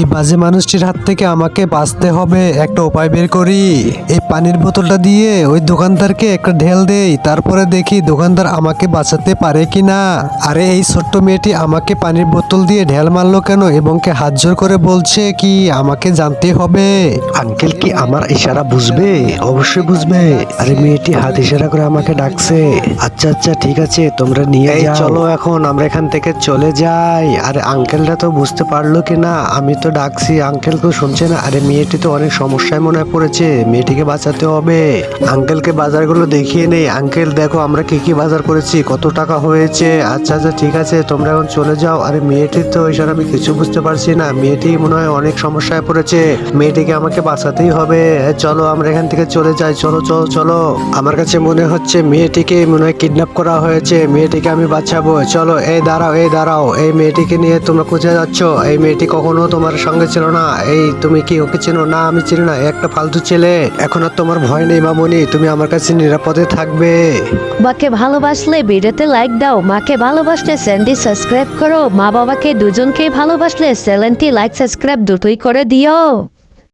এই বাজে মানুষটির হাত থেকে আমাকে বাঁচতে হবে, একটা উপায় বের করি। এই পানির বোতলটা দিয়ে ওই দোকানদারকে একটা ঢেল দেই, তারপরে দেখি দোকানদার আমাকে বাঁচাতে পারে কিনা। আরে এই ছোট্ট মেয়েটি আমাকে পানির বোতল দিয়ে ঢেল মারলো কেন এবং কে হাত জোর করে বলছে কি আমাকে জানতে হবে। আঙ্কেল কি আমার ইশারা বুঝবে? অবশ্যই বুঝবে। আরে মেয়েটি হাত ইশারা করে আমাকে ডাকছে। আচ্ছা আচ্ছা ঠিক আছে, তোমরা নিয়ে যাও। চলো এখন আমরা এখান থেকে চলে যাই। আরে আঙ্কেলটা তো বুঝতে পারলো কিনা, আমি তো ডাকছি, আঙ্কেল কেউ শুনছে না। আরে মেয়েটি তো অনেক সমস্যায় মনে হয় পড়েছে, মেয়েটিকে বাঁচাতে হবে। আঙ্কেলকে বাজারগুলো দেখিয়ে নেই। আঙ্কেল দেখো আমরা কি কি বাজার করেছি, কত টাকা হয়েছে। আচ্ছা আচ্ছা ঠিক আছে, তোমরা এখন চলে যাও। আরে মেয়েটির তো এছাড়া আমি কিছু বুঝতে পারছি না, মেয়েটি মনে হয় অনেক সমস্যায় পড়েছে, মেয়েটিকে আমাকে বাঁচাতেই হবে। চলো আমরা এখান থেকে চলে যাই, চলো চলো চলো। আমার কাছে মনে হচ্ছে মেয়েটিকে মনে হয় কিডন্যাপ করা হয়েছে, মেয়েটিকে আমি বাঁচাবো। চলো এই দাঁড়াও, এই দাঁড়াও, এই মেয়েটিকে নিয়ে তোমরা কোথায় যাচ্ছ? এই মেয়েটি কখনো তোমার সঙ্গে ছিল না। এই তুমি কি ওকে চেনো? না আমি চিনি না, একটা ফালতু ছেলে। এখন আর তোমার ভয় নেই মামনি, তুমি আমার কাছে নিরাপদে থাকবে। মাকে ভালোবাসলে ভিডিওতে লাইক দাও, মাকে ভালোবাসলে চ্যানেলটি সাবস্ক্রাইব করো, মা বাবাকে দুজনকে ভালোবাসলে চ্যানেলটি লাইক সাবস্ক্রাইব দুটোই করে দিও।